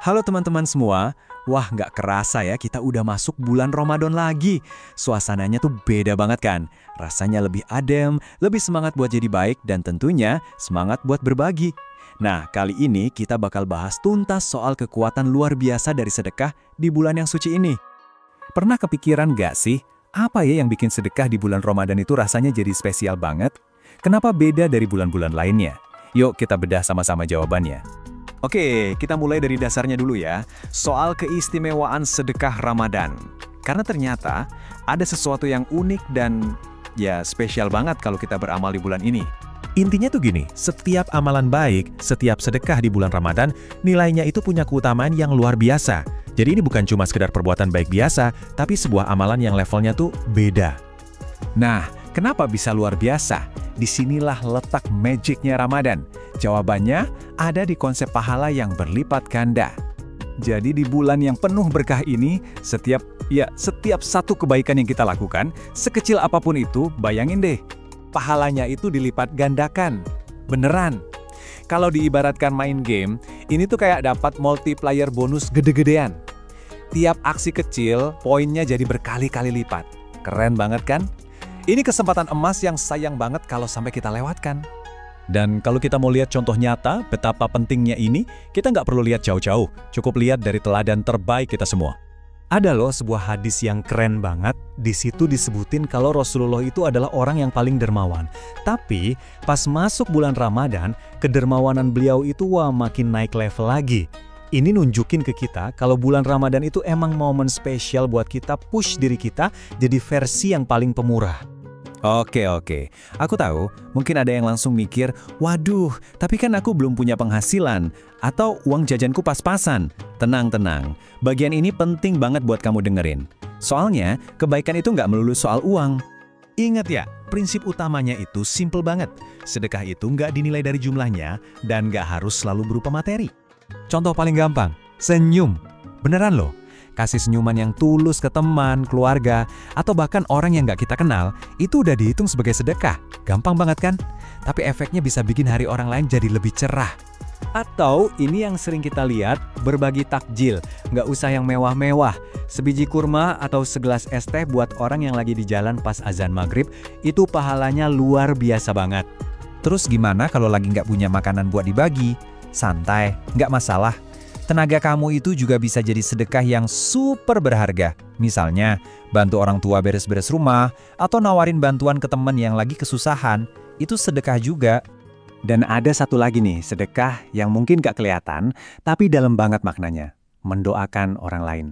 Halo teman-teman semua. Wah, nggak kerasa ya kita udah masuk bulan Ramadan lagi. Suasananya tuh beda banget kan? Rasanya lebih adem, lebih semangat buat jadi baik, dan tentunya semangat buat berbagi. Nah, kali ini kita bakal bahas tuntas soal kekuatan luar biasa dari sedekah di bulan yang suci ini. Pernah kepikiran nggak sih, apa ya yang bikin sedekah di bulan Ramadan itu rasanya jadi spesial banget? Kenapa beda dari bulan-bulan lainnya? Yuk kita bedah sama-sama jawabannya. Oke, kita mulai dari dasarnya dulu ya, soal keistimewaan sedekah Ramadan. Karena ternyata ada sesuatu yang unik dan ya spesial banget kalau kita beramal di bulan ini. Intinya tuh gini, setiap amalan baik, setiap sedekah di bulan Ramadan, nilainya itu punya keutamaan yang luar biasa. Jadi ini bukan cuma sekedar perbuatan baik biasa, tapi sebuah amalan yang levelnya tuh beda. Nah, kenapa bisa luar biasa? Disinilah letak magicnya Ramadan. Jawabannya ada di konsep pahala yang berlipat ganda. Jadi di bulan yang penuh berkah ini, setiap satu kebaikan yang kita lakukan, sekecil apapun itu, bayangin deh, pahalanya itu dilipat gandakan. Beneran. Kalau diibaratkan main game, ini tuh kayak dapat multiplier bonus gede-gedean. Tiap aksi kecil, poinnya jadi berkali-kali lipat. Keren banget kan? Ini kesempatan emas yang sayang banget kalau sampai kita lewatkan. Dan kalau kita mau lihat contoh nyata betapa pentingnya ini, kita nggak perlu lihat jauh-jauh, cukup lihat dari teladan terbaik kita semua. Ada loh sebuah hadis yang keren banget, di situ disebutin kalau Rasulullah itu adalah orang yang paling dermawan. Tapi pas masuk bulan Ramadan, kedermawanan beliau itu makin naik level lagi. Ini nunjukin ke kita kalau bulan Ramadan itu emang momen spesial buat kita push diri kita jadi versi yang paling pemurah. Oke. Aku tahu, mungkin ada yang langsung mikir, waduh, tapi kan aku belum punya penghasilan, atau uang jajanku pas-pasan. Tenang, bagian ini penting banget buat kamu dengerin. Soalnya, kebaikan itu nggak melulu soal uang. Ingat ya, prinsip utamanya itu simple banget. Sedekah itu nggak dinilai dari jumlahnya, dan nggak harus selalu berupa materi. Contoh paling gampang, senyum. Beneran loh. Kasih senyuman yang tulus ke teman, keluarga, atau bahkan orang yang nggak kita kenal, itu udah dihitung sebagai sedekah. Gampang banget kan? Tapi efeknya bisa bikin hari orang lain jadi lebih cerah. Atau ini yang sering kita lihat, berbagi takjil. Nggak usah yang mewah-mewah. Sebiji kurma atau segelas es teh buat orang yang lagi di jalan pas azan maghrib, itu pahalanya luar biasa banget. Terus gimana kalau lagi nggak punya makanan buat dibagi? Santai, nggak masalah. Tenaga kamu itu juga bisa jadi sedekah yang super berharga. Misalnya, bantu orang tua beres-beres rumah, atau nawarin bantuan ke teman yang lagi kesusahan. Itu sedekah juga. Dan ada satu lagi nih, sedekah yang mungkin gak kelihatan, tapi dalam banget maknanya. Mendoakan orang lain.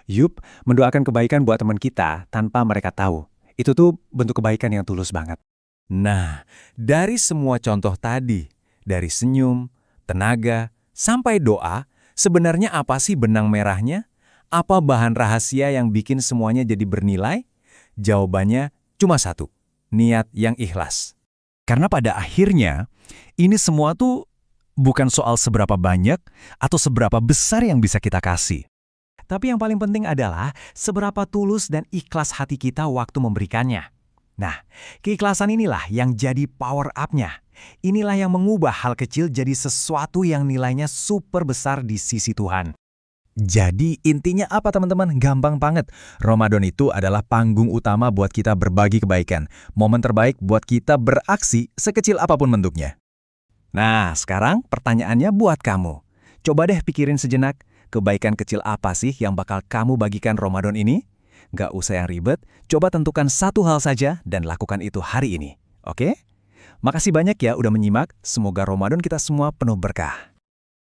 Yup, mendoakan kebaikan buat teman kita tanpa mereka tahu. Itu tuh bentuk kebaikan yang tulus banget. Nah, dari semua contoh tadi, dari senyum, tenaga, sampai doa, sebenarnya apa sih benang merahnya? Apa bahan rahasia yang bikin semuanya jadi bernilai? Jawabannya cuma satu, niat yang ikhlas. Karena pada akhirnya, ini semua tuh bukan soal seberapa banyak atau seberapa besar yang bisa kita kasih. Tapi yang paling penting adalah seberapa tulus dan ikhlas hati kita waktu memberikannya. Nah, keikhlasan inilah yang jadi power up-nya. Inilah yang mengubah hal kecil jadi sesuatu yang nilainya super besar di sisi Tuhan. Jadi intinya apa teman-teman? Gampang banget. Ramadan itu adalah panggung utama buat kita berbagi kebaikan. Momen terbaik buat kita beraksi sekecil apapun bentuknya. Nah, sekarang pertanyaannya buat kamu. Coba deh pikirin sejenak, kebaikan kecil apa sih yang bakal kamu bagikan Ramadan ini? Gak usah yang ribet, coba tentukan satu hal saja dan lakukan itu hari ini. Oke? Makasih banyak ya udah menyimak, semoga Ramadan kita semua penuh berkah.